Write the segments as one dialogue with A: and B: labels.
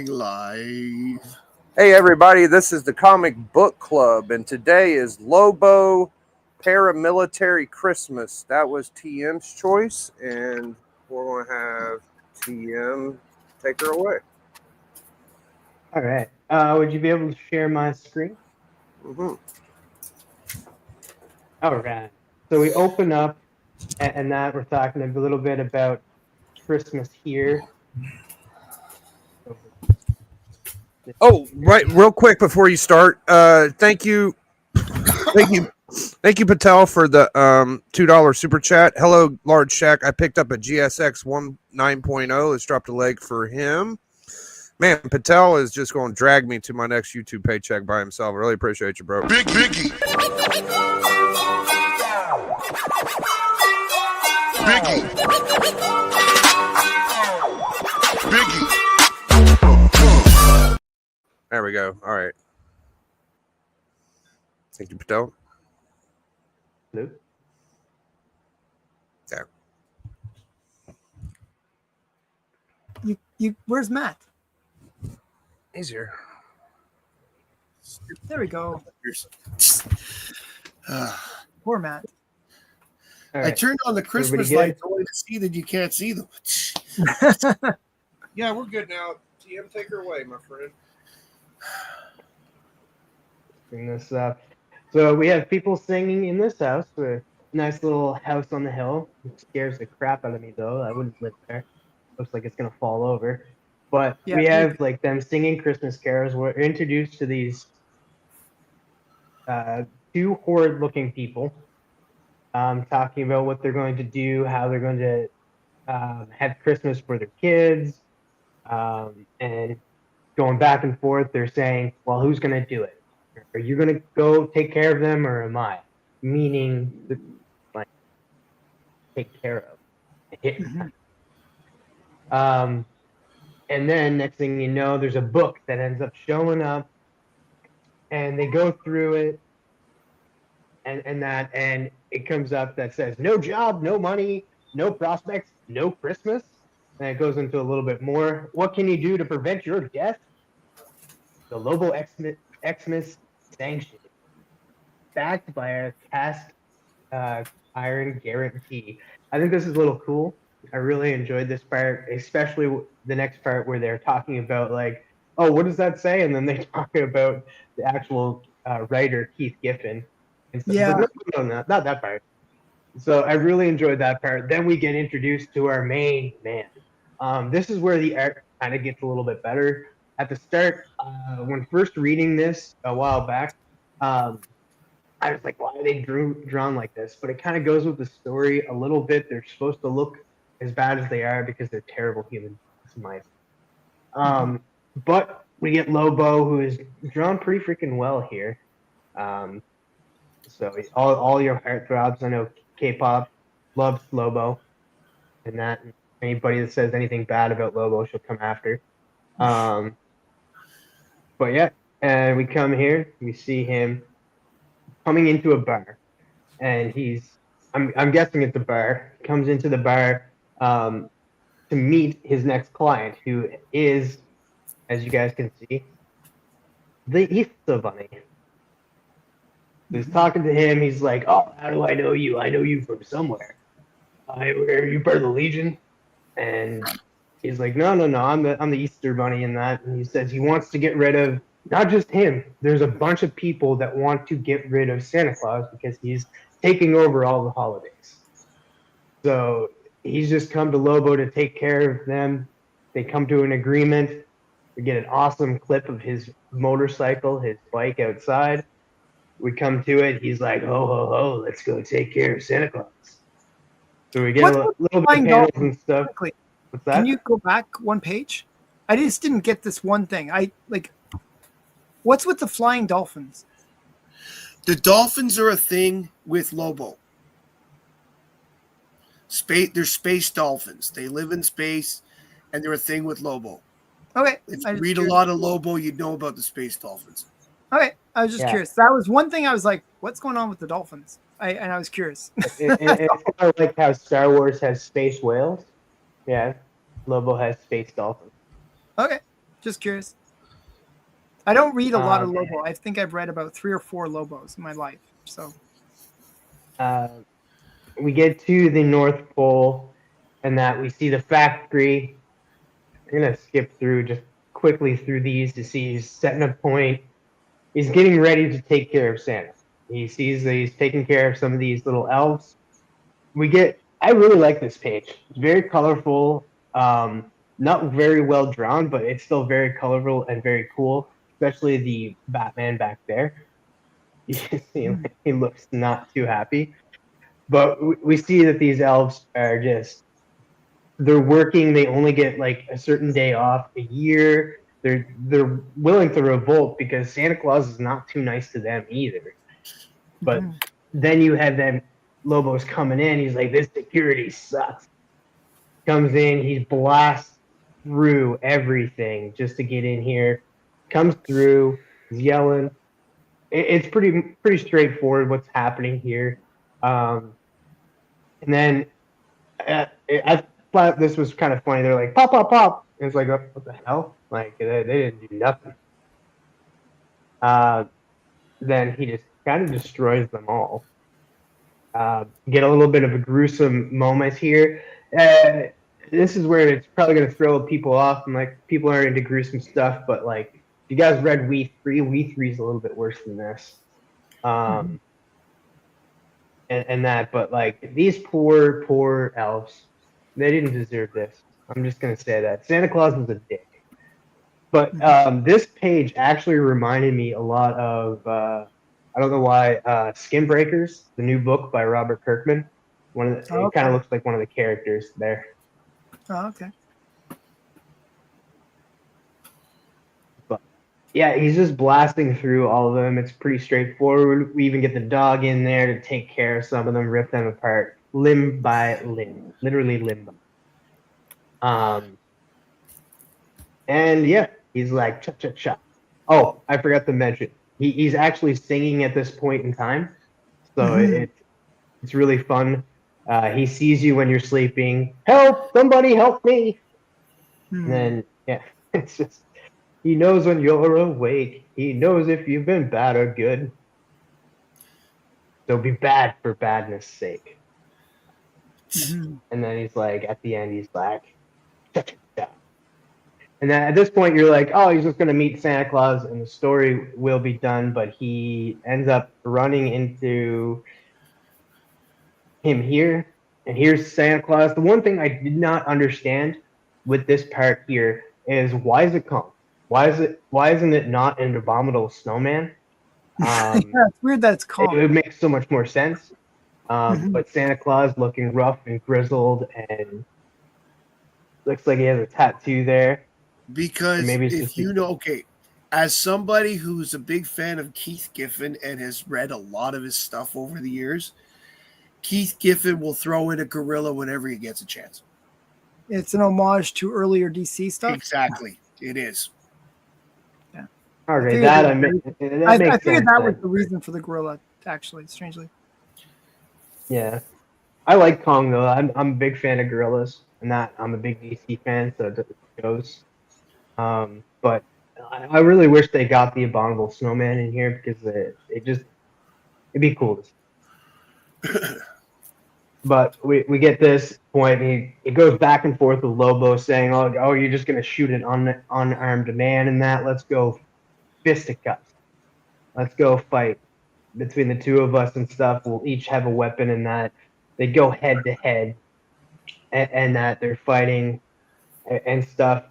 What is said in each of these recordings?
A: going live.
B: Hey everybody, this is the Comic Book Club, and today is Lobo Paramilitary Christmas. That was TM's choice, and we're going to have TM take her away.
C: All right. Would you be able to share my screen?
B: Mm-hmm.
C: All right. So we open up, and that we're talking a little bit about Christmas here.
B: Oh, right, real quick before you start, thank you, Patel, for the $2 super chat. Hello, Large Shack. I picked up a GSX 9.0. Let's drop the leg for him. Man, Patel is just going to drag me to my next YouTube paycheck by himself. I really appreciate you, bro.
A: Biggie.
B: There we go. All right. Thank you, Patel.
C: Luke?
B: There.
D: Where's Matt?
B: He's here.
D: There we go. Poor Matt.
C: All
A: I
C: right.
A: turned on the Christmas
C: Everybody
A: lights only to see that you can't see them.
B: Yeah, we're good now. TM, take her away, my friend.
C: Bring this up. So we have people singing in this house. We're a nice little house on the hill. It scares the crap out of me, though. I wouldn't live there. Looks like it's going to fall over. But
D: Yeah,
C: we have like them singing Christmas carols. We're introduced to these two horrid-looking people talking about what they're going to do, how they're going to have Christmas for their kids, and going back and forth. They're saying, well, who's going to do it? Are you going to go take care of them, or am I? Meaning, like, take care of.
D: Mhm.
C: And then next thing you know, there's a book that ends up showing up, and they go through it, and it comes up that says no job, no money, no prospects, no Christmas. And it goes into a little bit more. What can you do to prevent your death? The Lobo Xmas sanction, backed by a cast iron guarantee. I think this is a little cool. I really enjoyed this part, especially the next part where they're talking about like, oh, what does that say? And then they talk about the actual writer Keith Giffen. And so
D: Yeah.
C: it's like, no, not that part. So I really enjoyed that part. Then we get introduced to our main man. This is where the art kind of gets a little bit better. At the start, when first reading this a while back, I was like, why are they drawn like this? But it kind of goes with the story a little bit. They're supposed to look as bad as they are because they're terrible human beings. But we get Lobo, who is drawn pretty freaking well here. So all your heartthrobs, I know K-pop loves Lobo, and that anybody that says anything bad about Lobo, she'll come after. But yeah, and we come here, we see him coming into a bar, and I'm guessing it's a bar. Comes into the bar to meet his next client, who is, as you guys can see, the Easter Bunny. He's talking to him. He's like, "Oh, how do I know you? I know you from somewhere. Are you part of the Legion?" And he's like, "No. I'm the Easter Bunny in that." And he says he wants to get rid of not just him. There's a bunch of people that want to get rid of Santa Claus because he's taking over all the holidays. So he's just come to Lobo to take care of them. They come to an agreement. We get an awesome clip of his motorcycle, his bike outside. We come to it. He's like, "Ho, ho, ho, let's go take care of Santa Claus." So we get
D: What's
C: a
D: with
C: little bit of
D: flying
C: panels
D: dolphins?
C: and stuff.
D: Quickly,
C: What's that?
D: can you go back one page? I just didn't get this one thing. What's with the flying dolphins?
A: The dolphins are a thing with Lobo. They're space dolphins. They live in space, and they're a thing with Lobo.
D: Okay.
A: If
D: I
A: you
D: was
A: read a
D: curious.
A: lot of Lobo, you'd know about the space dolphins.
D: Okay. I was just
C: Yeah.
D: curious. That was one thing I was like, what's going on with the dolphins? And I was curious.
C: It's kind of like how Star Wars has space whales. Yeah, Lobo has space dolphins.
D: Okay. Just curious. I don't read a lot of
C: Um,
D: Lobo. I think I've read about 3 or 4 Lobos in my life. So
C: we get to the North Pole, and that we see the factory. I'm gonna skip through just quickly through these to see he's setting a point. He's getting ready to take care of Santa. He sees that he's taking care of some of these little elves. I really like this page. It's very colorful. Not very well drawn, but it's still very colorful and very cool. Especially the Batman back there. You can see he looks not too happy. But we see that these elves are just they're working. They only get like a certain day off a year. They're willing to revolt because Santa Claus is not too nice to them either. But then you have them Lobo's coming in. He's like, this security sucks. Comes in, he blasts through everything just to get in here. Comes through, he's yelling. It's pretty straightforward what's happening here. And then I thought this was kind of funny. They're like, pop, pop, pop. And it's like, oh, what the hell? Like, they didn't do nothing. Then he just kind of destroys them all. Get a little bit of a gruesome moment here. This is where it's probably going to throw people off, and like people are into gruesome stuff. But like, if you guys read We 3, We 3 is a little bit worse than this. And that, but like these poor elves, they didn't deserve this. I'm just gonna say that Santa Claus was a dick. But this page actually reminded me a lot of I don't know why Skin Breakers, the new book by Robert Kirkman. It kind of looks like one of the characters there.
D: Oh, okay.
C: But yeah, he's just blasting through all of them. It's pretty straightforward. We even get the dog in there to take care of some of them, rip them apart, limb by limb, literally limb by. And yeah, he's like cha cha cha. Oh, I forgot to mention, he's actually singing at this point in time, so it's really fun. He sees you when you're sleeping. Help! Somebody help me! And then yeah, it's just he knows when you're awake. He knows if you've been bad or good. So be bad for badness' sake. And then he's like, at the end, he's like, cha cha cha. And then at this point, you're like, oh, he's just going to meet Santa Claus and the story will be done. But he ends up running into him here. And here's Santa Claus. The one thing I did not understand with this part here is why is it called? Why isn't it not an abominable snowman?
D: Yeah, it's weird that it's called.
C: It would make so much more sense. But Santa Claus looking rough and grizzled and looks like he has a tattoo there.
A: Because
C: maybe
A: if you know, okay, as somebody who's a big fan of Keith Giffen and has read a lot of his stuff over the years, Keith Giffen will throw in a gorilla whenever he gets a chance.
D: It's an homage to earlier DC stuff.
A: Exactly, it is.
D: Yeah.
C: Okay,
D: I
C: makes
D: figured
C: sense.
D: that was the reason for the gorilla, actually, strangely.
C: Yeah, I like Kong though. I'm a big fan of gorillas, and that I'm a big DC fan, so it goes. But I really wish they got the abominable snowman in here because it'd be cool. But we get this point. He goes back and forth with Lobo saying, "Oh, you're just gonna shoot an unarmed man in that? Let's go fisticuffs. Let's go fight between the two of us and stuff. We'll each have a weapon in that." They go head to head, and that they're fighting and stuff.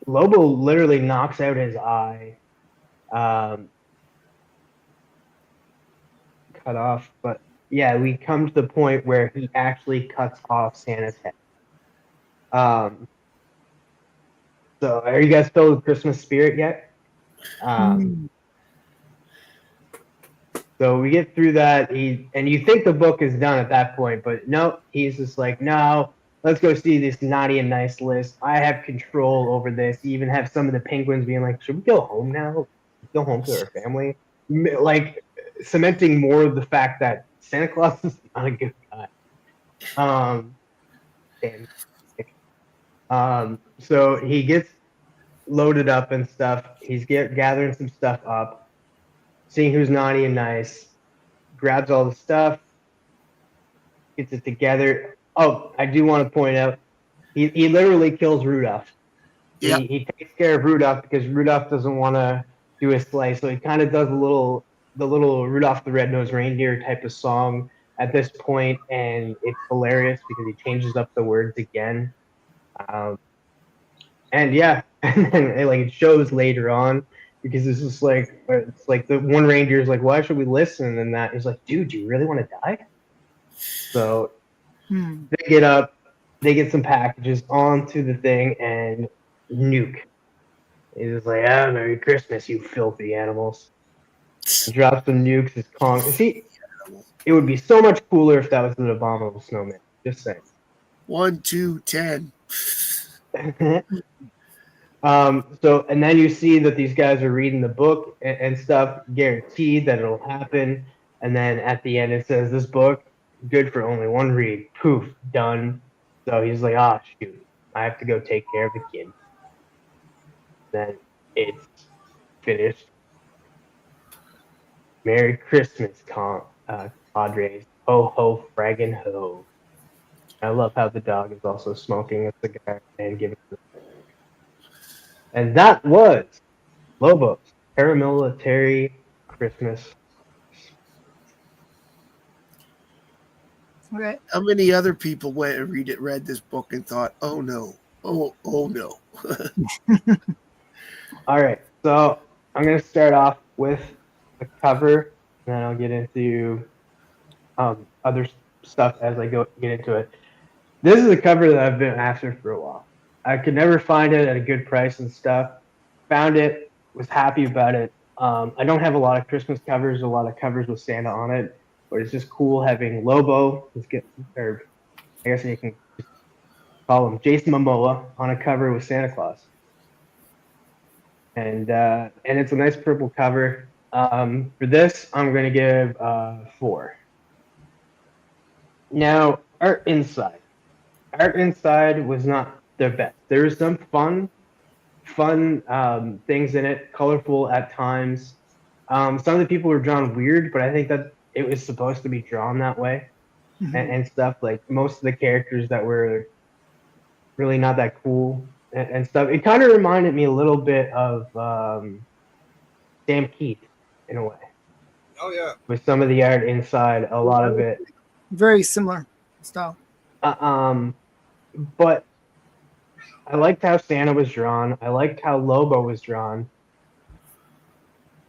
C: Lobo literally knocks out his eye, cut off. But yeah, we come to the point where he actually cuts off Santa's head. So are you guys filled with Christmas spirit yet? So we get through that. And you think the book is done at that point, but no, he's just like, no. Let's go see this naughty and nice list. I have control over this. You even have some of the penguins being like, should we go home now? Go home to our family? Like, cementing more of the fact that Santa Claus is not a good guy. So he gets loaded up and stuff. He's gathering some stuff up, seeing who's naughty and nice, grabs all the stuff, gets it together. Oh, I do want to point out, he literally kills Rudolph.
A: Yep.
C: He takes care of Rudolph because Rudolph doesn't want to do his sleigh, so he kind of does the little Rudolph the Red-Nosed Reindeer type of song at this point, and it's hilarious because he changes up the words again. And yeah, and then it shows later on because it's like the one reindeer is like, why should we listen? And that is like, dude, do you really want to die? So they get up, they get some packages onto the thing, and nuke. He's just like, ah, Merry Christmas, you filthy animals. Drop some nukes. It's Kong. See, it would be so much cooler if that was an abominable snowman. Just saying.
A: 1, 2, 10.
C: So, and then you see that these guys are reading the book and stuff, guaranteed that it'll happen. And then at the end, it says, this book, good for only one read. Poof, done. So he's like, ah, shoot, I have to go take care of the kid. Then it's finished. Merry Christmas, Padres. Ho, ho, fraggin' ho. I love how the dog is also smoking a cigar and giving it. And that was Lobo's Paramilitary Christmas.
D: Okay.
A: How many other people went and read this book and thought, oh no, oh no.
C: All right, so I'm gonna start off with the cover, and then I'll get into other stuff as I get into it. This is a cover that I've been after for a while. I could never find it at a good price and stuff. Found it, was happy about it. I don't have a lot of Christmas covers, a lot of covers with Santa on it, but it's just cool having Lobo, or I guess you can call him Jason Momoa, on a cover with Santa Claus. And it's a nice purple cover. For this, I'm going to give 4. Now, art inside was not their best. There was some fun things in it, colorful at times. Some of the people were drawn weird, but I think that it was supposed to be drawn that way. And stuff. Like most of the characters that were really not that cool and stuff. It kind of reminded me a little bit of Sam Keith in a way.
B: Oh yeah.
C: With some of the art inside, a lot of it.
D: Very similar style.
C: But I liked how Santa was drawn. I liked how Lobo was drawn.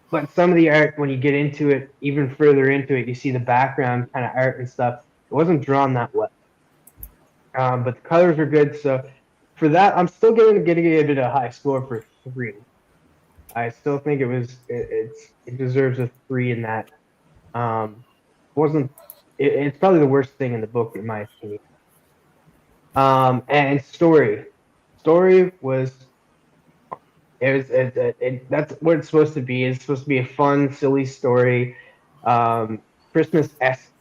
C: But some of the art, when you get into it, even further into it, you see the background kind of art and stuff. It wasn't drawn that well. But the colors were good. So for that, I'm still going to give it a high score for 3. I still think it deserves a 3 in that. It's probably the worst thing in the book in my opinion. And story was that's what it's supposed to be. It's supposed to be a fun, silly story, Christmas-esque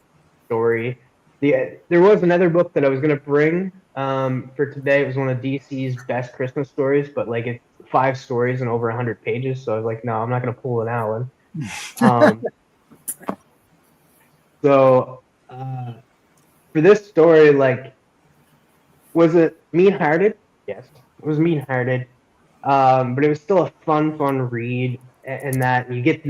C: story. There was another book that I was gonna bring for today. It was one of DC's best Christmas stories, but like it's 5 stories and over 100 pages. So I was like, no, I'm not gonna pull an Allen. So for this story, like, was it mean-hearted? Yes, it was mean-hearted. But it was still a fun read, and that you get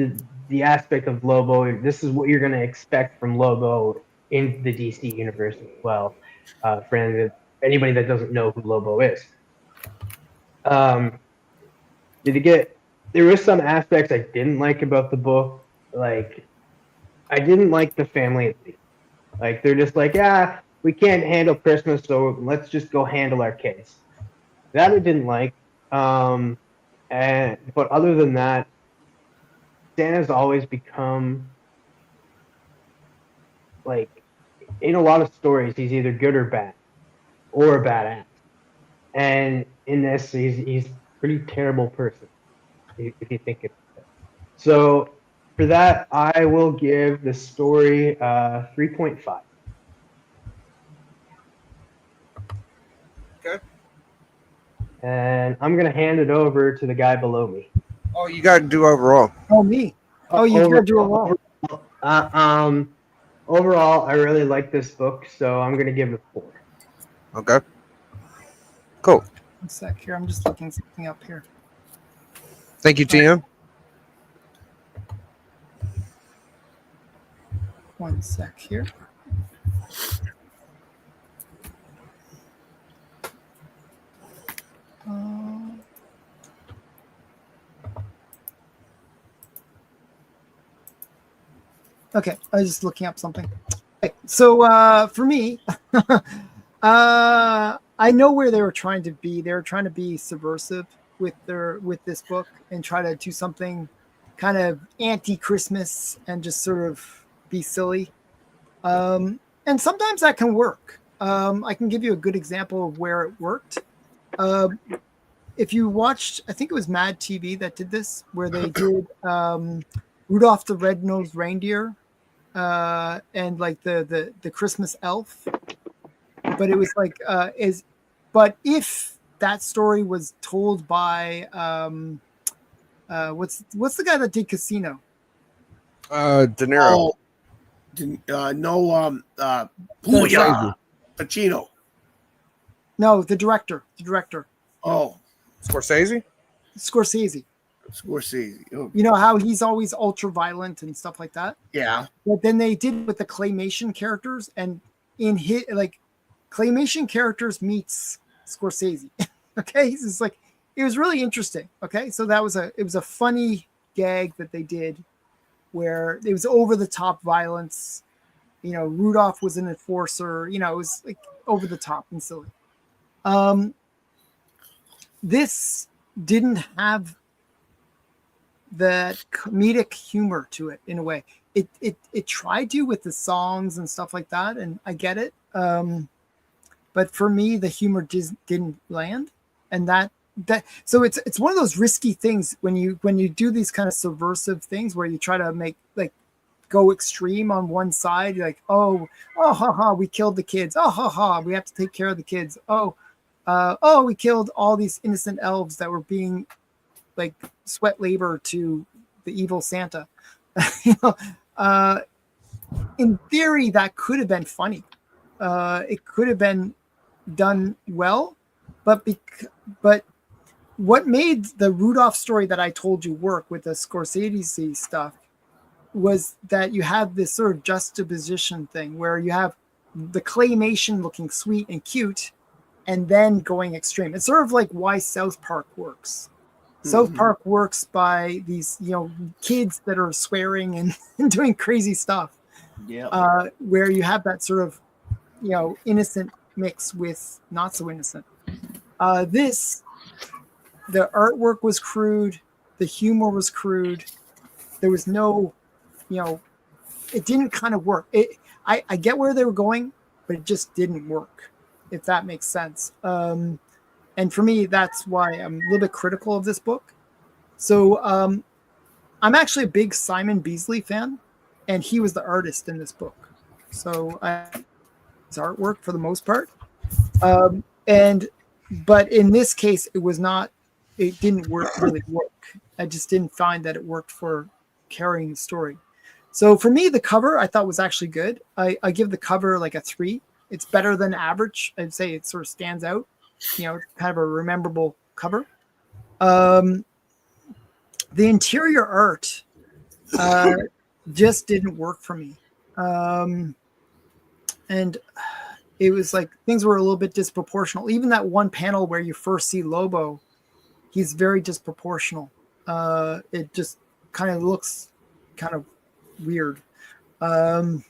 C: the aspect of Lobo. This is what you're going to expect from Lobo in the DC universe as well. For anybody that doesn't know who Lobo is, there were some aspects I didn't like about the book. Like, I didn't like the family. Like, they're just like, yeah, we can't handle Christmas, so let's just go handle our kids. That I didn't like. But other than that, Santa's always become, like, in a lot of stories, he's either good or bad, or a badass. And in this, he's a pretty terrible person, if you think about it. So for that, I will give the story 3.5.
B: Okay.
C: And I'm gonna hand it over to the guy below me.
B: Oh, you got to do overall.
D: Oh, me. Oh, you gotta do a roll.
C: Overall, I really like this book, so I'm gonna give it 4.
B: Okay. Cool.
D: 1 sec here. I'm just looking something up here.
B: Thank you, TM.
D: 1 sec here. Okay, I was just looking up something. Okay, so for me, I know where they were trying to be. They were trying to be subversive with this book and try to do something kind of anti-Christmas and just sort of be silly. And sometimes that can work. I can give you a good example of where it worked. If you watched, I think it was Mad TV that did this, where they did Rudolph the Red-Nosed Reindeer and like the Christmas elf. But it was like but if that story was told by what's the guy that did Casino?
B: De Niro.
A: Booyah! Pacino.
D: No, the director.
A: Oh,
B: Scorsese.
D: Scorsese.
A: Oh,
D: You know how he's always ultra violent and stuff like that.
A: yeah.
D: But then they did with the claymation characters, and in his like claymation characters meets Scorsese. Okay, it's like it was really interesting. Okay, so it was a funny gag that they did where it was over the top violence. You know, Rudolph was an enforcer. You know, it was like over the top and silly. This didn't have that comedic humor to it in a way. It tried to with the songs and stuff like that, and I get it. But for me, the humor just didn't land, and that so it's one of those risky things when you do these kind of subversive things where you try to make like go extreme on one side. You're like, oh ha ha, we killed the kids. Oh ha ha, we have to take care of the kids. Oh, we killed all these innocent elves that were being like sweat labor to the evil Santa. You know, in theory, that could have been funny. It could have been done well, but what made the Rudolph story that I told you work with the Scorsese stuff was that you have this sort of juxtaposition thing where you have the claymation looking sweet and cute and then going extreme. It's sort of like why South Park works. South Park works by these, you know, kids that are swearing and doing crazy stuff.
A: Yeah.
D: Where you have that sort of, you know, innocent mix with not so innocent. The artwork was crude, the humor was crude. There was no, you know, it didn't kind of work. I get where they were going, but it just didn't work, if that makes sense. And for me, that's why I'm a little bit critical of this book. So I'm actually a big Simon Beasley fan, and he was the artist in this book. So his artwork for the most part. But in this case, it didn't really work. I just didn't find that it worked for carrying the story. So for me, the cover I thought was actually good. I give the cover like a 3. It's better than average. I'd say it sort of stands out. You know, kind of a rememberable cover. The interior art just didn't work for me. And it was like things were a little bit disproportional. Even that one panel where you first see Lobo, he's very disproportional. It just kind of looks kind of weird. You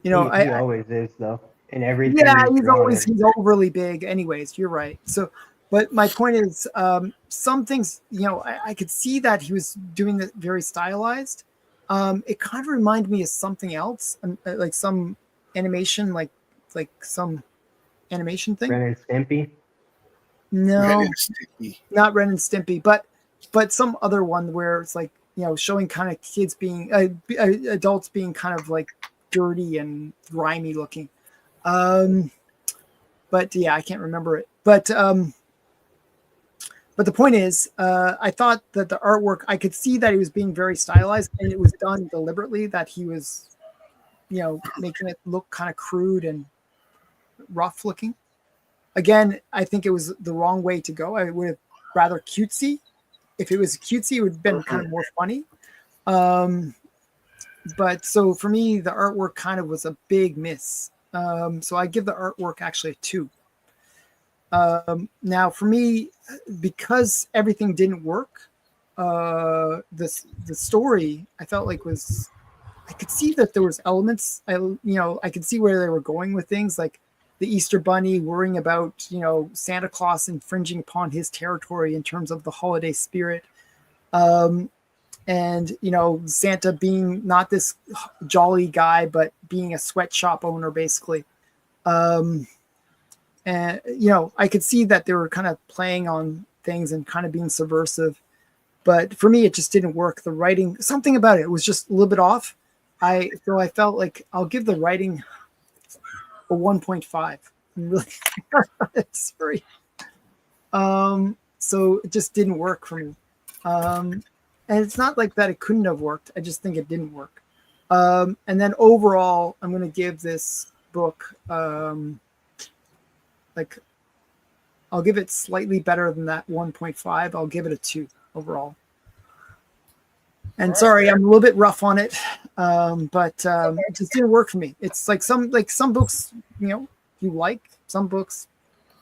D: know,
C: he always is though. In everything.
D: Yeah, he's overly big. Anyways, you're right. So, but my point is, some things, you know, I could see that he was doing it very stylized. It kind of reminded me of something else, like some animation, like some animation thing.
C: Ren and Stimpy.
D: No,
A: Ren and Stimpy.
D: Not Ren and Stimpy, but some other one where it's like, you know, showing kind of kids being adults being kind of like dirty and grimy looking. But yeah, I can't remember it. But But the point is, I thought that the artwork, I could see that he was being very stylized, and it was done deliberately, that he was, making it look kind of crude and rough looking. Again, I think it was the wrong way to go. I would have rather cutesy. If it was cutesy, it would have been kind of more funny. But so for me, the artwork kind of was a big miss. So I give the artwork actually a 2. Now for me, because everything didn't work, the story I felt like I could see that there was elements. I could see where they were going with things, like the Easter Bunny worrying about Santa Claus infringing upon his territory in terms of the holiday spirit. And Santa being not this jolly guy, but being a sweatshop owner, basically. And I could see that they were kind of playing on things and kind of being subversive, but for me, it just didn't work. The writing, something about it was just a little bit off. I felt like I'll give the writing a 1.5. I'm really sorry. So it just didn't work for me. And it's not like that it couldn't have worked. I just think it didn't work. And then overall, I'm going to give this book, I'll give it slightly better than that 1.5. I'll give it a 2 overall. And sorry, I'm a little bit rough on it, but it just didn't work for me. It's like some books, you like, some books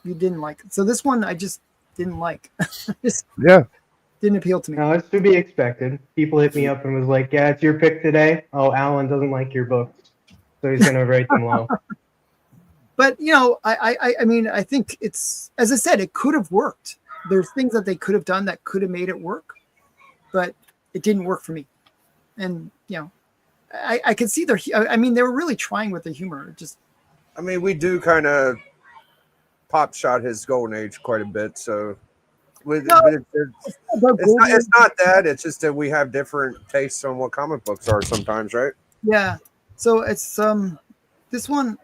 D: you didn't like. So this one I just didn't like. Didn't appeal to me.
C: No, it's to be expected. People hit me up and was like, "Yeah, it's your pick today. Oh, Alan doesn't like your books, so he's gonna rate them low."
D: But I mean, I think it's, as I said, it could have worked. There's things that they could have done that could have made it work, but it didn't work for me. And I could see I mean, they were really trying with the humor.
B: I mean, we do kind of pop shot his golden age quite a bit, so. It's not that. It's just that we have different tastes on what comic books are sometimes, right?
D: Yeah. So it's this one,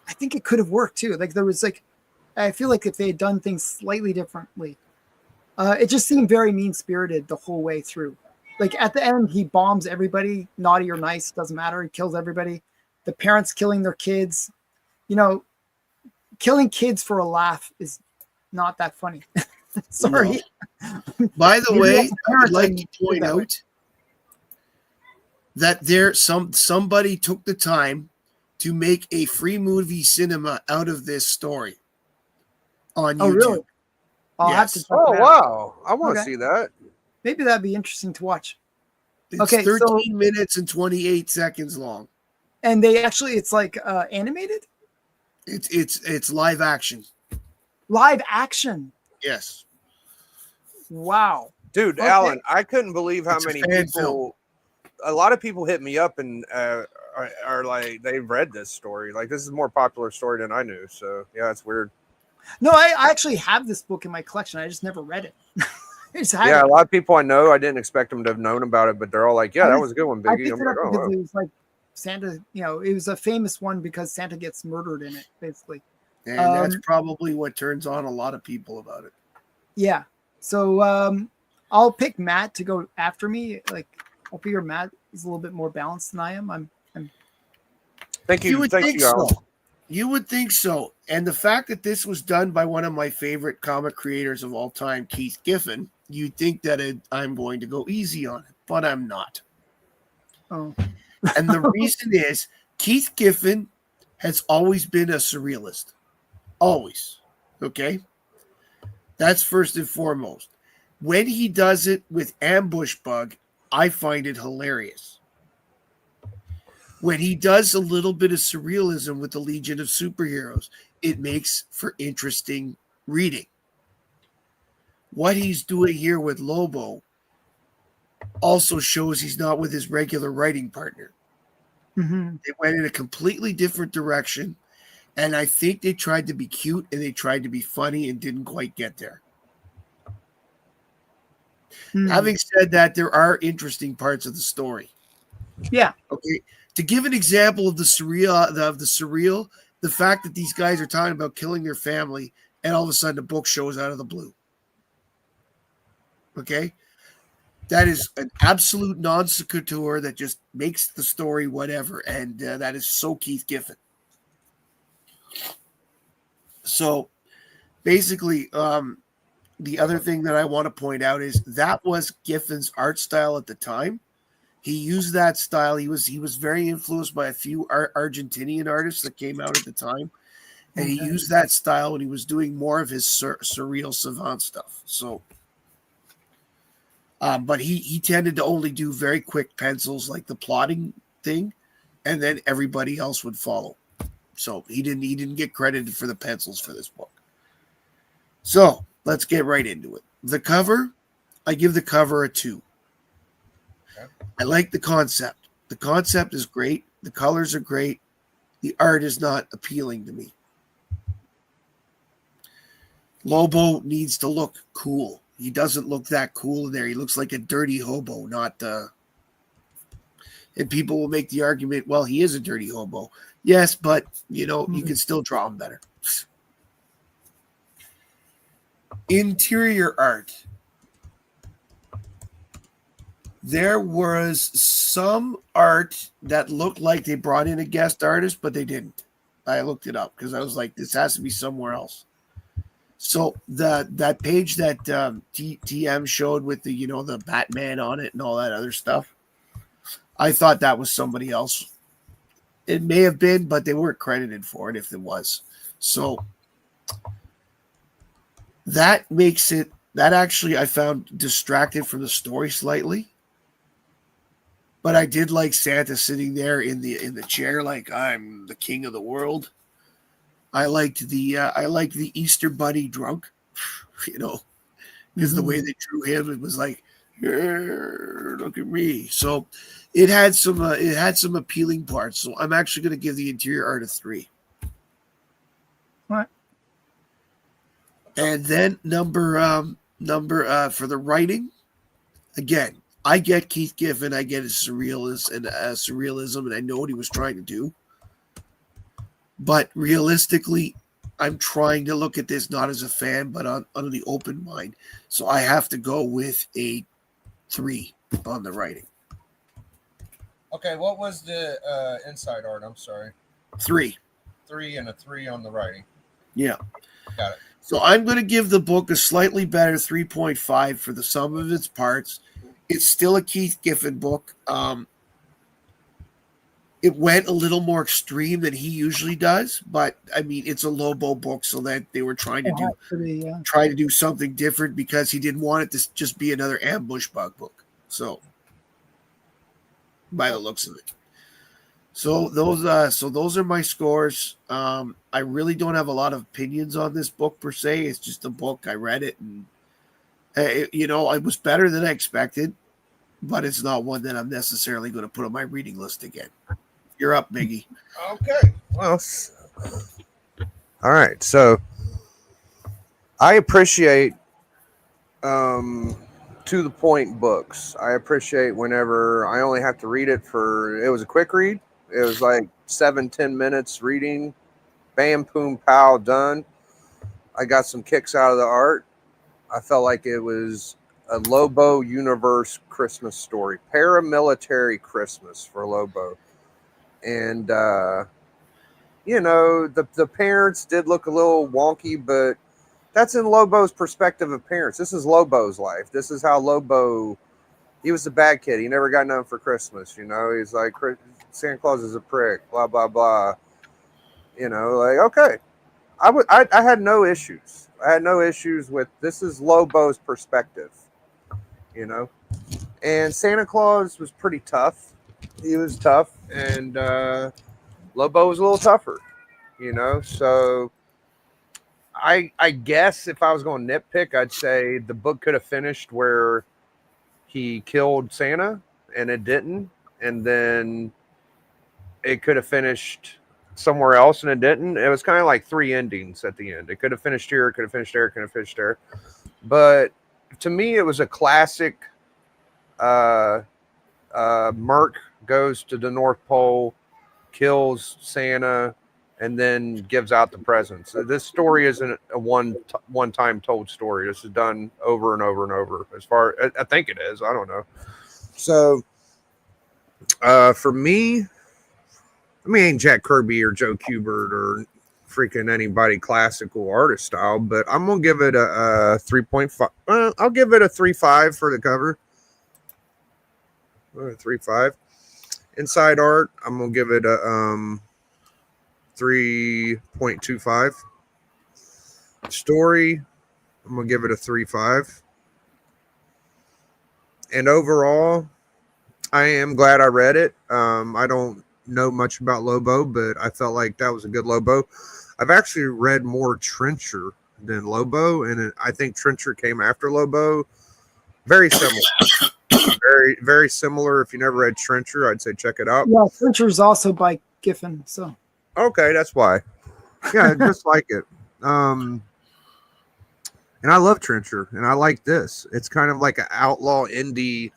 D: I think it could have worked too. Like there was I feel like if they had done things slightly differently, it just seemed very mean spirited the whole way through. Like at the end, he bombs everybody, naughty or nice, doesn't matter. He kills everybody. The parents killing their kids. Killing kids for a laugh is not that funny. Sorry.
A: No. By the way, I would like to point out that somebody took the time to make a free movie cinema out of this story on YouTube.
D: Really? I'll have to check
B: Oh,
D: it out.
B: wow. I want to see that.
D: Maybe that'd be interesting to watch.
A: It's 13 minutes and 28 seconds long.
D: And it's like animated?
A: It's live action.
D: Live action.
A: Yes.
D: Wow.
B: Dude,
D: Okay.
B: Alan, I couldn't believe how many
A: fan
B: people, a lot of people hit me up and are like, they've read this story. Like, this is a more popular story than I knew. So, yeah, it's weird.
D: No, I actually have this book in my collection. I just never read it.
B: A lot of people I know, I didn't expect them to have known about it, but they're all like, yeah, that was a good one, Biggie. I'm like,
D: because it was like Santa, it was a famous one because Santa gets murdered in it, basically.
A: And that's probably what turns on a lot of people about it.
D: Yeah. So I'll pick Matt to go after me. Like, I figure Matt is a little bit more balanced than I am. I'm
B: Thank you.
A: You would think so.
B: Alan.
A: You would think so. And the fact that this was done by one of my favorite comic creators of all time, Keith Giffen, you'd think that I'm going to go easy on it, but I'm not.
D: Oh.
A: And the reason is Keith Giffen has always been a surrealist. Always. Okay? That's first and foremost. When he does it with Ambush Bug, I find it hilarious. When he does a little bit of surrealism with the Legion of Superheroes, it makes for interesting reading. What he's doing here with Lobo also shows he's not with his regular writing partner.
D: Mm-hmm.
A: They went in a completely different direction, and I think they tried to be cute and they tried to be funny and didn't quite get there.
D: Mm-hmm.
A: Having said that, there are interesting parts of the story.
D: Yeah.
A: Okay. To give an example of the surreal, the fact that these guys are talking about killing their family, and all of a sudden the book shows out of the blue. Okay, that is an absolute non sequitur that just makes the story whatever, and that is so Keith Giffen. So basically, the other thing that I want to point out is that was Giffen's art style at the time. He used that style. He was very influenced by a few Argentinian artists that came out at the time, and he used that style when he was doing more of his surreal savant stuff. So, but he tended to only do very quick pencils, like the plotting thing, and then everybody else would follow. So he didn't get credited for the pencils for this book. So let's get right into it. The cover, I give the cover a 2. I like the concept. The concept is great. The colors are great. The art is not appealing to me. Lobo needs to look cool. He doesn't look that cool in there. He looks like a dirty hobo, not and people will make the argument, well, he is a dirty hobo. Yes, but you can still draw him better. Interior art. There was some art that looked like they brought in a guest artist, but they didn't. I looked it up because I was like, this has to be somewhere else. So that page that TM showed with the Batman on it and all that other stuff, I thought that was somebody else. It may have been, but they weren't credited for it if it was. So that makes it, that actually I found distracted from the story slightly. But I did like Santa sitting there in the chair, like I'm the king of the world. I liked the Easter Bunny drunk, because the way they drew him, it was like, look at me. So it had some appealing parts. So I'm actually going to give the interior art a 3.
D: Right.
A: And then number for the writing, again, I get Keith Giffen, I get his surrealism, and I know what he was trying to do. But realistically, I'm trying to look at this not as a fan, but on the open mind. So I have to go with a 3 on the writing.
B: Okay, what was the inside art? I'm sorry.
A: 3.
B: 3 and a 3 on the writing.
A: Yeah.
B: Got it.
A: So I'm going to give the book a slightly better 3.5 for the sum of its parts. It's still a Keith Giffen book. It went a little more extreme than he usually does, but I mean, it's a Lobo book, so that they were trying to do something different because he didn't want it to just be another ambush bug book. So, by the looks of it, so those are my scores. I really don't have a lot of opinions on this book per se. It's just a book. I read it, and it was better than I expected, but it's not one that I'm necessarily going to put on my reading list again. You're up, Miggy.
B: Okay. Well, all right. So I appreciate to the point books. I appreciate whenever I only have to read it it was a quick read. It was like 7-10 minutes reading. Bam, boom, pow, done. I got some kicks out of the art. I felt like it was a Lobo universe Christmas story. Paramilitary Christmas for Lobo. And, the parents did look a little wonky, but that's in Lobo's perspective of parents. This is Lobo's life. This is how Lobo, he was a bad kid. He never got nothing for Christmas. He's like, Santa Claus is a prick, blah, blah, blah. Okay. I had no issues. I had no issues with, this is Lobo's perspective, and Santa Claus was pretty tough. He was tough, and Lobo was a little tougher, so I guess if I was going to nitpick, I'd say the book could have finished where he killed Santa and it didn't, and then it could have finished somewhere else and it didn't. It was kind of like 3 endings at the end. It could have finished here, it could have finished there, it could have finished there. But to me, it was a classic. Merc goes to the North Pole, kills Santa, and then gives out the presents. So this story isn't a one-time told story. This is done over and over and over. As far I think it is. I don't know. So for me, I mean, ain't Jack Kirby or Joe Kubert or freaking anybody classical artist style, but I'm gonna give it a 3.5. I'll give it a 3.5 for the cover. 3.5. Inside art, I'm gonna give it a 3.25. Story, I'm gonna give it a 3.5. And overall, I am glad I read it. I don't know much about Lobo, but I felt like that was a good Lobo. I've actually read more Trencher than Lobo, and I think Trencher came after Lobo. Very similar. Very, very similar. If you never read Trencher, I'd say check it out.
D: Yeah, Trencher's also by Giffen. So
B: Okay, that's why. Yeah, just like it. And I love Trencher, and I like this. It's kind of like an outlaw indie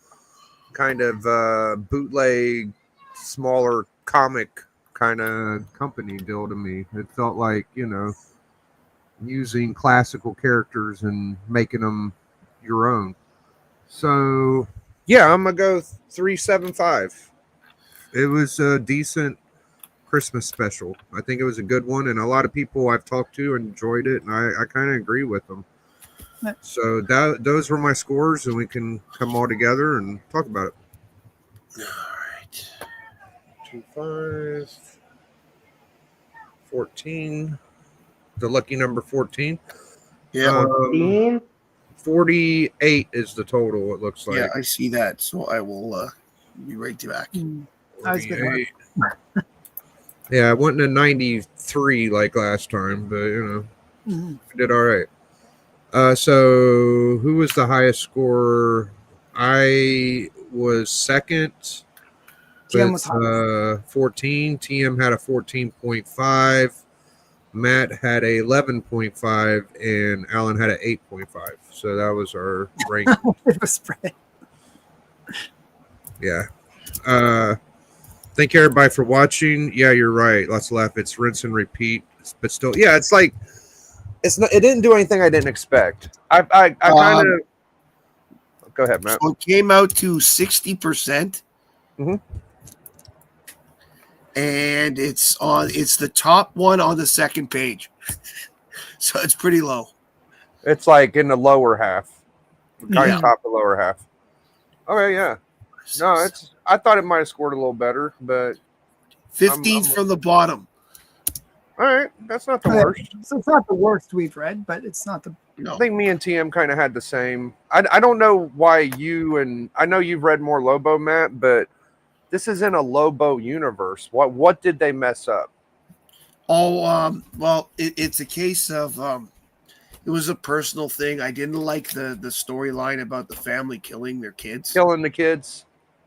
B: kind of bootleg, smaller comic kind of company deal to me. It felt like, using classical characters and making them your own. So, yeah, I'm going to go 3.75. It was a decent Christmas special. I think it was a good one, and a lot of people I've talked to enjoyed it, and I kind of agree with them. So those were my scores, and we can come all together and talk about it.
A: All right.
B: 2, 5, 14. The lucky number 14.
A: Yeah.
B: 48 is the total, it looks like.
A: Yeah, I see that. So I will be right back.
D: I was good.
B: Yeah, I wasn't a 93 like last time, but I did all right. So who was the highest scorer? I was second.
D: TM
B: with
D: was
B: 14. TM had a 14.5. Matt had a 11.5, and Alan had an 8.5. So that was our ranking.
D: It was spread.
B: Yeah. Thank you everybody for watching. Yeah, you're right. Let's laugh. It's rinse and repeat, but still, yeah, it's like it's not. It didn't do anything I didn't expect. I kind of. Go ahead, Matt.
A: So it came out to 60%. And it's the top one on the second page. So it's pretty low.
B: It's like in the lower half. Kind
A: Yeah.
B: of top the lower half. Okay, yeah. No, I thought it might have scored a little better, but
A: 15th from the bottom.
B: all right, that's not the worst.
D: So it's not the worst we've read, but it's not the.
B: I think me and TM kind of had the same. I don't know why I know you've read more Lobo, Matt, but this is in a Lobo universe. What did they mess up?
A: Oh, well, it's a case of it was a personal thing. I didn't like the storyline about the family killing their kids.
B: Killing the kids.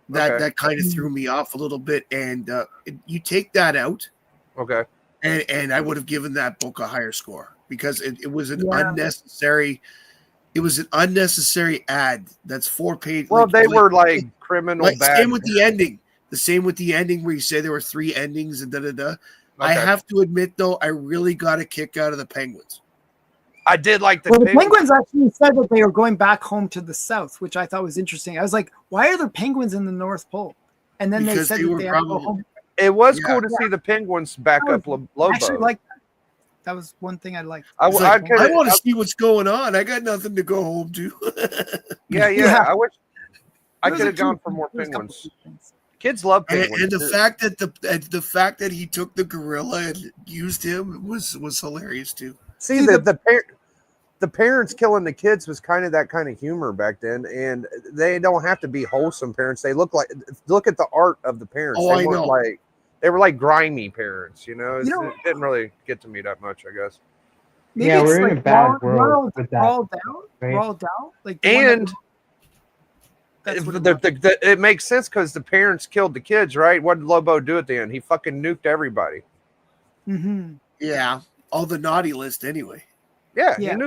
A: That kind of threw me off a little bit. And you take that out.
B: Okay.
A: And I would have given that book a higher score because it was an unnecessary. It was an unnecessary ad. That's 4 pages.
B: Well, they were like criminal. Bad.
A: Same with the ending. The same with the ending where you say there were 3 endings and da-da-da. Okay. I have to admit, though, I really got a kick out of the Penguins.
B: I did like the
D: Penguins actually said that they were going back home to the South, which I thought was interesting. I was like, why are there penguins in the North Pole? And then
A: because
D: they said that they had to go home.
B: It was cool to see the Penguins back up Lobo.
D: I actually like that. That was one thing I liked.
A: I want to see what's going on. I got nothing to go home to.
B: yeah. I wish I could have gone for more Penguins. Kids love penguins.
A: And the fact that he took the gorilla and used him was hilarious too.
B: See, the parents killing the kids was kind of that kind of humor back then, and they don't have to be wholesome parents. They look at the art of the parents.
A: Oh, I know.
B: They were like grimy parents, It didn't really get to me that much, I guess.
C: Maybe we're in a bad world with that.
D: Rolled out, like
B: it makes sense because the parents killed the kids, right? What did Lobo do at the end? He fucking nuked everybody.
D: Mm-hmm.
A: Yeah, all the naughty list anyway.
B: Yeah.
D: He said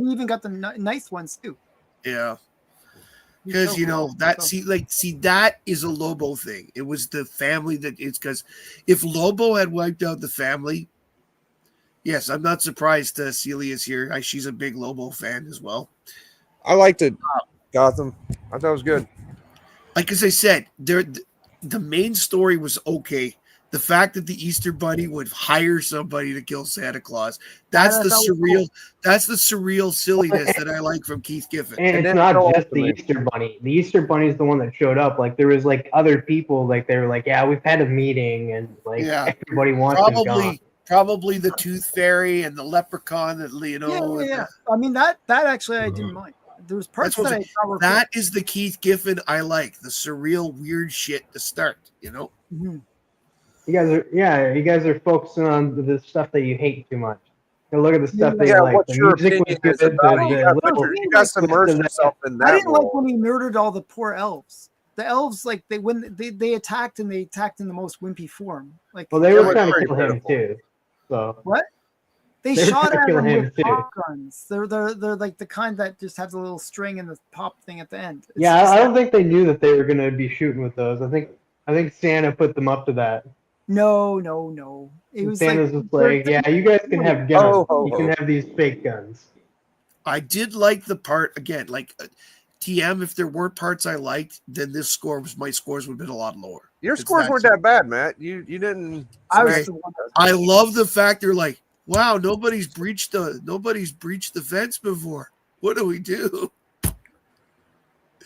D: he even got the nice ones too.
A: Yeah. because you know that
D: So-
A: see that is a Lobo thing. It was the family that it's because if Lobo had wiped out the family, yes, I'm not surprised Celia's here. She's a big Lobo fan as well.
B: I liked it. Gotham. I thought it was good.
A: Like as I said, the main story was okay. The fact that the Easter Bunny would hire somebody to kill Santa Claus, that's
D: I
A: the
D: thought was
A: surreal,
D: cool.
A: that's the surreal silliness that I like from Keith Giffen.
C: And it's
B: then
C: not
B: Joel
C: just the
B: Osment.
C: Easter Bunny. The Easter Bunny is the one that showed up. Like there was like other people. Like they were like, yeah, we've had a meeting, and like
A: Yeah.
C: everybody wants him gone.
A: Probably the Tooth Fairy and the Leprechaun that you know.
D: Yeah. I mean that actually I didn't mind. There was parts
A: That's what
D: that
A: I'm
D: I thought were
A: That is the Keith Giffen I like, the surreal, weird shit to start. You know.
D: cool. Mhm.
C: You guys are focusing on the stuff that you hate too much. You look at the stuff that
B: Yeah,
C: you like.
B: what's
C: The
B: your
C: music was
B: opinion
C: good.
B: is about it?
C: The
B: You got to submerge yourself in that
D: I didn't like
B: world.
D: when he murdered all the poor elves. The elves, like they attacked and they attacked in the most wimpy form. Like
C: Well, they
B: That
C: were
B: was
C: trying to
B: pretty
C: kill him
B: pitiful.
C: too. So
D: what? They
C: They were
D: shot
C: trying to
D: at
C: kill
D: him
C: him,
D: with
C: too.
D: pop guns. They're like the kind that just has a little string and the pop thing at the end. It's
C: yeah,
D: just
C: I don't think they knew that they were going to be shooting with those. I think Santa put them up to that.
D: no. It was
C: Santa's
D: like
C: just like, yeah, you guys can have guns. You can have these fake guns.
A: I did like the part again, like TM. If there weren't parts I liked, then my scores would have been a lot lower.
B: Your
A: It's
B: scores weren't
A: simple.
B: that bad, Matt. You didn't.
D: I was
A: Okay.
D: the one that
A: I love the fact they're like, wow, nobody's breached the fence before. What do we do?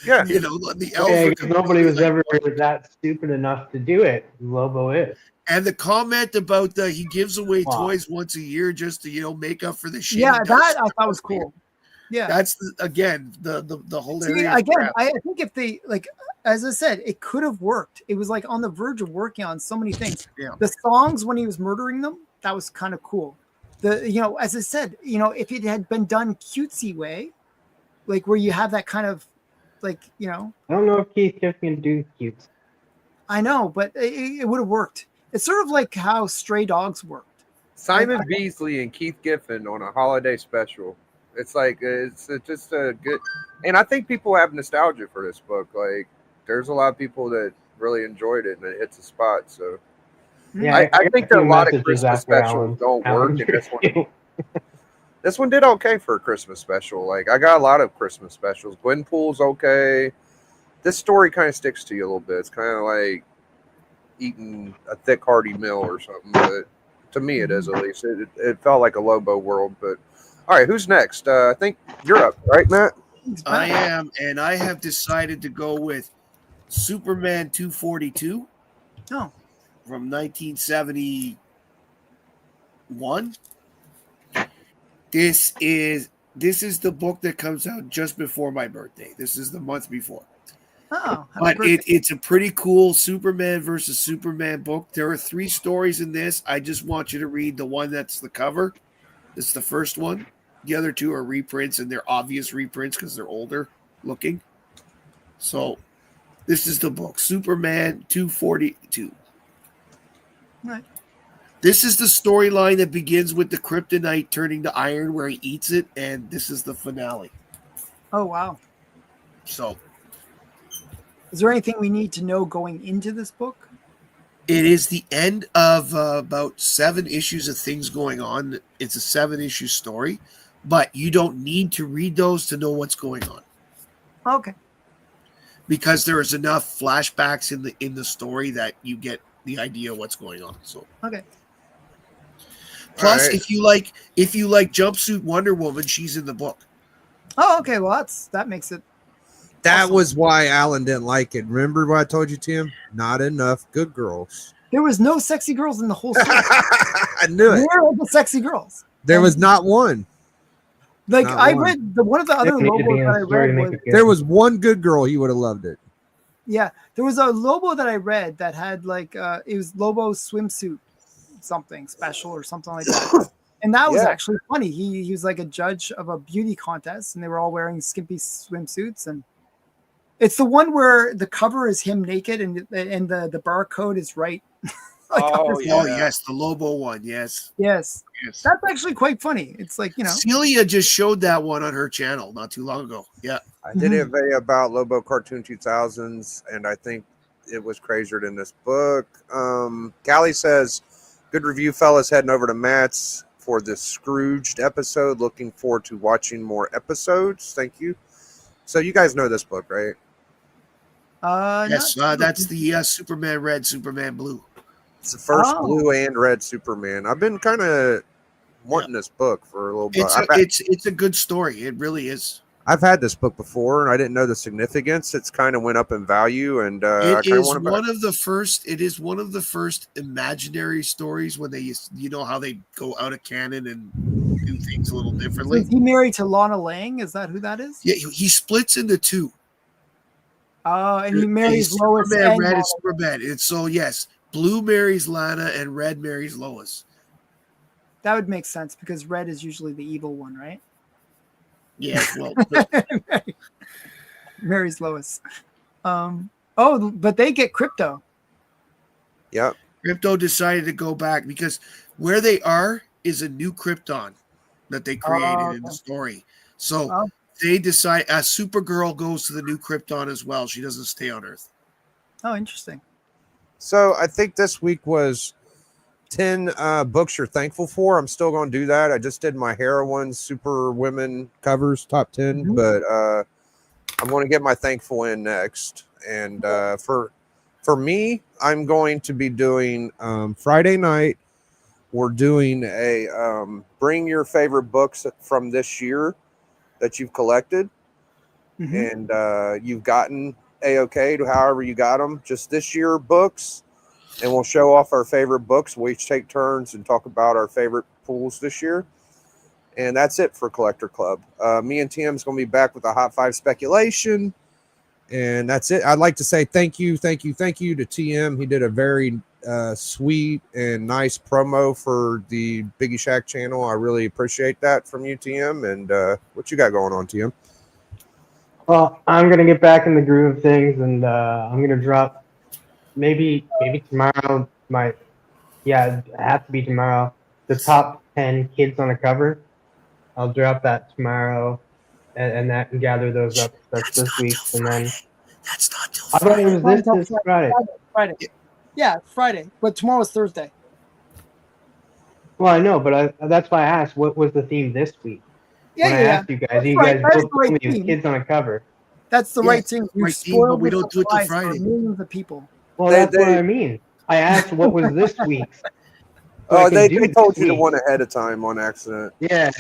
B: Yeah.
A: You know, the elves
C: Yeah,
A: were
C: because nobody was
A: completely
C: ever that stupid enough to do it. Lobo is.
A: And the comment about he gives away
C: Wow.
A: toys once a year just to make up for the shit.
D: yeah,
A: he does.
D: that I thought was cool. Yeah.
A: That's the hilarious.
D: See, again,
A: crap.
D: I think if they like, as I said, it could have worked. It was like on the verge of working on so many things.
A: Yeah.
D: The songs when he was murdering them, that was kind of cool. As I said, if it had been done cutesy way, like where you have that kind of, like,
C: I don't know if Keith Giffen can do cute.
D: I know, but it would have worked. It's sort of like how Stray Dogs worked.
B: Simon Beasley and Keith Giffen on a holiday special. It's like it's just a good, and I think people have nostalgia for this book. Like, there's a lot of people that really enjoyed it, and it hits a spot. So,
C: Yeah,
B: I think there are a lot of
C: messages
B: Christmas
C: after
B: specials don't
C: Alan's
B: work, and this one,
C: review.
B: this one did okay for a Christmas special. Like, I got a lot of Christmas specials. Gwenpool's okay. This story kind of sticks to you a little bit. It's kind of like eating a thick, hearty meal or something. But to me, it is at least. It felt like a Lobo world, but. All right, who's next? I think you're up, right, Matt?
A: I am, and I have decided to go with Superman 242.
D: Oh.
A: From 1971. This is the book that comes out just before my birthday. This is the month before.
D: Oh,
A: But it's a pretty cool Superman versus Superman book. There are 3 stories in this. I just want you to read the one that's the cover. It's the first one. The other 2 are reprints, and they're obvious reprints because they're older looking. So this is the book, Superman 242.
D: Right.
A: This is the storyline that begins with the kryptonite turning to iron where he eats it, and this is the finale.
D: Oh, wow.
A: So
D: is there anything we need to know going into this book?
A: it is the end of about 7 issues of things going on. It's a 7-issue story, but you don't need to read those to know what's going on.
D: Okay.
A: Because there is enough flashbacks in the story that you get the idea of what's going on. So
D: Okay.
A: plus,
B: Right.
A: if you like Jumpsuit Wonder Woman, she's in the book.
D: Oh, okay. Well, that makes it.
B: That
D: Awesome.
B: was why Alan didn't like it. Remember what I told you, Tim? Not enough good girls.
D: There was no sexy girls in the whole story.
B: I knew it.
D: Where are the sexy girls?
B: There was not one.
D: Like
B: Not
D: I
B: one.
D: read one of the other
C: Didn't need to be
D: Lobos
C: in
D: that
C: the
D: I
C: story to
D: read
C: make
D: was,
C: it good.
B: There was one good girl. He would have loved it.
D: yeah, there was a Lobo that I read that had like it was Lobo's swimsuit something special or something like that. And that was
B: Yeah.
D: actually funny. He was like a judge of a beauty contest and they were all wearing skimpy swimsuits, and it's the one where the cover is him naked and the barcode is right. Like,
B: Oh,
D: honestly.
A: Oh
B: yeah.
A: yes, the Lobo one. Yes,
D: Yes.
A: yes.
D: That's actually quite funny. It's like,
A: Celia just showed that one on her channel not too long ago. Yeah.
B: I did a video about Lobo Cartoon 2000s, and I think it was crazier than this book. Callie says, good review, fellas. Heading over to Matt's for the Scrooged episode. Looking forward to watching more episodes. Thank you. So you guys know this book, right?
A: Yes,
D: not-
A: that's the Superman Red, Superman Blue.
B: It's the first
D: Oh.
B: blue and red Superman. I've been kind of wanting this book for a little bit.
A: It's a good story. It really is.
B: I've had this book before, and I didn't know the significance. It's kind of went up in value, and I
A: It
B: kind of
A: is
B: want to.
A: one of the first. It is one of the first imaginary stories when they, how they go out of canon and do things a little
D: So
A: differently.
D: is he married to Lana Lang? Is that who that is?
A: Yeah, he splits into two.
D: And he marries Lois
A: Superman
D: and
A: Red
D: Lana.
A: and Superman. And so yes, Blue marries Lana and Red marries Lois.
D: That would make sense because Red is usually the evil one, right?
A: Yes, well,
D: Marries Lois. But they get Crypto.
B: Yep.
A: Crypto decided to go back because where they are is a new Krypton that they created in the story. So they decide Supergirl goes to the new Krypton as well. She doesn't stay on Earth.
D: Oh, interesting.
B: So I think this week was 10 books you're thankful for. I'm still going to do that. I just did my Heroine Super Women covers top 10, but I'm going to get my thankful in next. And for me, I'm going to be doing Friday night. We're doing a bring your favorite books from this year that you've collected, and you've gotten A-OK to however you got them. Just this year books, and we'll show off our favorite books. We each take turns and talk about our favorite pools this year. And that's it for Collector Club. Me and Tim's going to be back with a Hot 5 speculation. And that's it. I'd like to say thank you to TM. He did a very sweet and nice promo for the Biggie Shack channel. I really appreciate that from you, TM. And what you got going on, TM?
C: Well, I'm gonna get back in the groove of things, and I'm gonna drop maybe tomorrow. It has to be tomorrow. The top 10 kids on a cover. I'll drop that tomorrow, and that and gather those up. That's this week, and then
A: That's not till
C: I thought it was this Friday.
D: Friday. Yeah, Friday. But tomorrow's Thursday.
C: Well, I know, but that's why I asked. What was the theme this week?
D: Yeah,
C: when I asked you guys,
D: That's
C: you
D: right.
C: guys
D: That's
C: both
D: the right
C: told me it was
D: theme.
C: kids on a cover.
D: That's the
A: Yeah,
D: right thing. You
A: right theme,
D: spoiled
A: but we
D: the
A: don't do it till
D: surprise for
A: Friday.
D: millions of people.
C: Well,
B: They-
C: that's what
B: they-
C: I mean. I asked what was this week's.
B: Oh, they
C: do
B: told
C: this
B: you to
C: week.
B: one ahead of time on accident.
C: Yeah.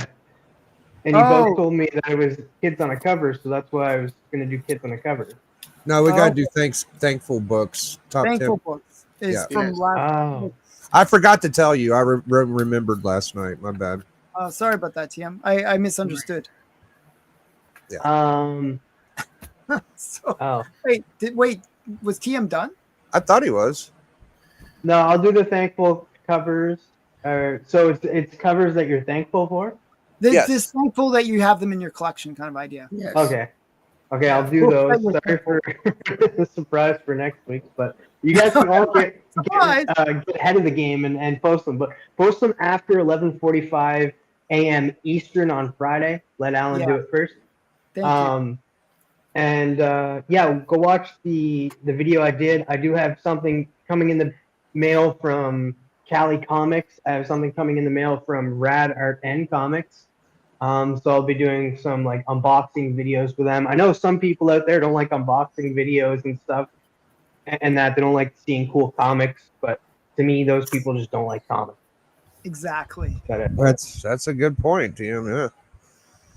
C: And you
D: Oh.
C: both told me that it was kids on a cover, so that's why I was going to do kids on a cover.
B: No, we got to
D: Oh.
B: do thankful books. Top
D: Thankful
B: 10.
D: books is
B: Yeah.
D: from
A: Yes.
D: last.
C: Oh.
B: I forgot to tell you. I remembered last night. My bad.
D: Sorry about that, TM. I misunderstood. So
C: Oh.
D: wait, was TM done?
B: I thought he was.
C: No, I'll do the thankful covers. So it's covers that you're thankful for?
B: Yes.
D: This thankful that you have them in your collection kind of idea.
A: Yes.
C: Okay. Okay,
D: Yeah.
C: I'll do those. Sorry for the surprise for next week, but you guys can all get ahead of the game and post them. But post them after 11:45 a.m. Eastern on Friday. Let Alan do it first.
D: Thank you.
C: And go watch the video I did. I do have something coming in the mail from Cali Comics. I have something coming in the mail from Rad Art N Comics. So I'll be doing some like unboxing videos for them. I know some people out there don't like unboxing videos and stuff, and that they don't like seeing cool comics. But to me, those people just don't like comics.
D: Exactly.
B: That's a good point, TM. Yeah.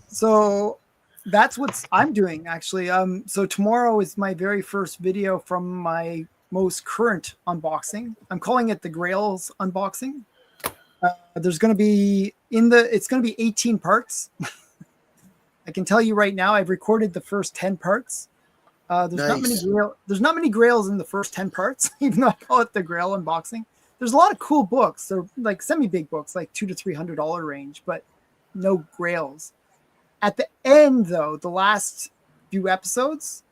D: So that's what I'm doing actually. So tomorrow is my very first video from my most current unboxing. I'm calling it the Grails unboxing. There's going to be it's going to be 18 parts. I can tell you right now, I've recorded the first 10 parts. There's not many Grails in the first 10 parts, even though I call it the Grail unboxing. There's a lot of cool books. They're like semi-big books, like $200 to $300 range, but no Grails. At the end, though, the last few episodes,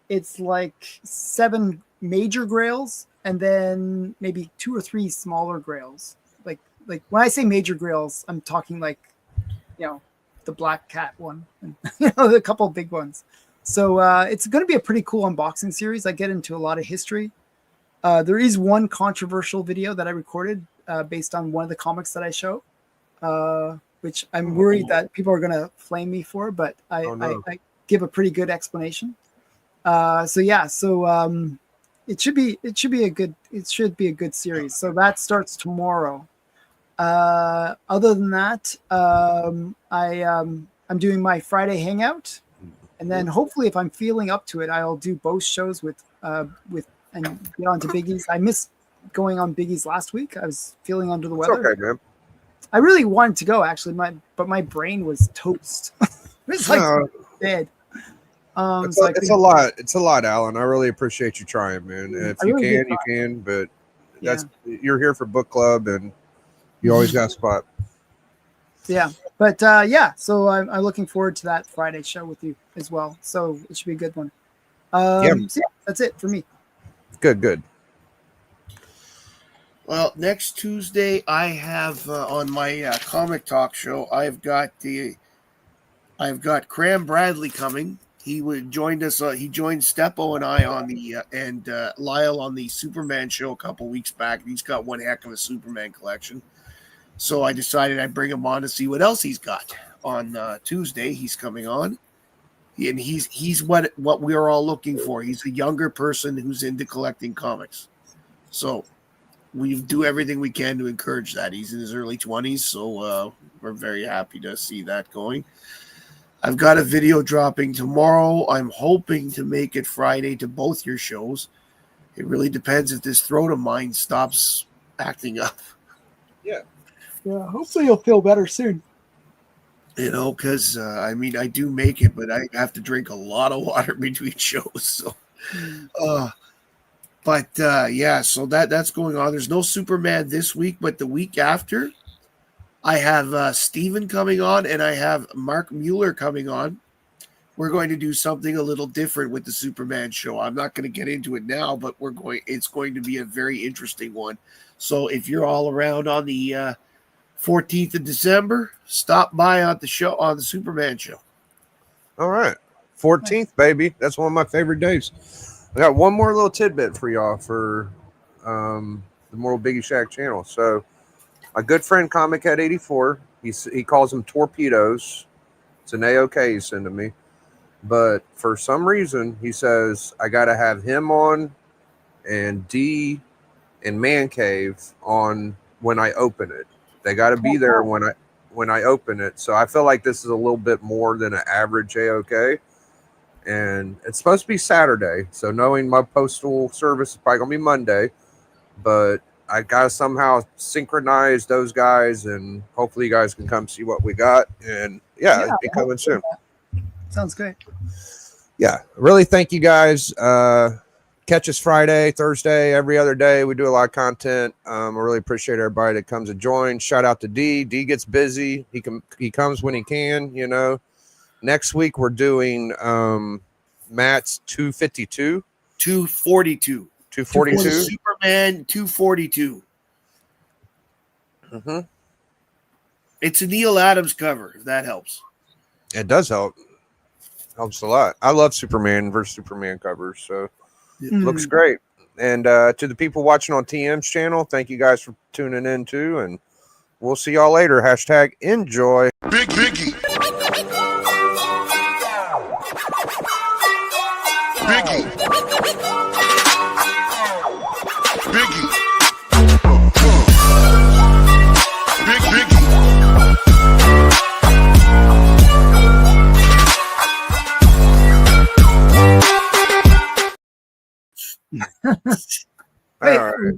D: it's like 7 major grails and then maybe 2 or 3 smaller grails. Like when I say major grails, I'm talking like, the Black Cat one and a couple of big ones. So it's going to be a pretty cool unboxing series. I get into a lot of history. There is one controversial video that I recorded based on one of the comics that I show, which I'm worried that people are going to flame me for, but I give a pretty good explanation. It should be a good series. So that starts tomorrow. Other than that, I'm doing my Friday hangout, and then hopefully, if I'm feeling up to it, I'll do both shows with and get on to Biggie's. I missed going on Biggie's last week. I was feeling under the weather.
B: Okay, man.
D: I really wanted to go actually, but my brain was toast. It was like dead.
B: It's a lot. It's a lot, Alan. I really appreciate you trying, man. If you can. But you're here for book club, and you always got a spot.
D: Yeah, but So I'm looking forward to that Friday show with you as well. So it should be a good one. So that's it for me. Good.
A: Well, next Tuesday I have on my comic talk show. I've got Cram Bradley coming. He joined us. He joined Steppo and I on the and Lyle on the Superman show a couple weeks back. He's got one heck of a Superman collection. So I decided I'd bring him on to see what else he's got. On Tuesday, he's coming on, and he's what we're all looking for. He's a younger person who's into collecting comics. So we do everything we can to encourage that. He's in his early 20s, so we're very happy to see that going. I've got a video dropping tomorrow. I'm hoping to make it Friday to both your shows. It really depends if this throat of mine stops acting up.
D: Yeah, hopefully you'll feel better soon.
A: Because I do make it, but I have to drink a lot of water between shows. So, so that's going on. There's no Superman this week, but the week after, I have Steven coming on, and I have Mark Mueller coming on. We're going to do something a little different with the Superman show. I'm not going to get into it now, but it's going to be a very interesting one. So if you're all around on the 14th of December, stop by on the show, on the Superman show.
B: All right. 14th, baby. That's one of my favorite days. I got one more little tidbit for y'all for the Moral Biggie Shack channel. So my good friend Comic Head 84, he calls them torpedoes. It's an AOK he's sending me. But for some reason, he says I got to have him on and D and Man Cave on when I open it. They got to be there when I open it. So I feel like this is a little bit more than an average AOK. And it's supposed to be Saturday. So knowing my postal service is probably going to be Monday. But I got to somehow synchronize those guys. And hopefully you guys can come see what we got. And it'll be coming soon.
D: Sounds great.
B: Yeah. Really thank you guys. Catch us Friday, Thursday, every other day. We do a lot of content. I really appreciate everybody that comes and joins. Shout out to D. D gets busy. He comes when he can, Next week we're doing Matt's 252.
A: 242.
B: 242.
A: Superman 242.
B: Mm-hmm.
A: It's a Neil Adams cover, if that helps.
B: It does help. Helps a lot. I love Superman versus Superman covers, so it looks great. And to the people watching on TM's channel, thank you guys for tuning in too, and we'll see y'all later. #enjoy.
E: Biggie. Biggie. Biggie.
B: All right.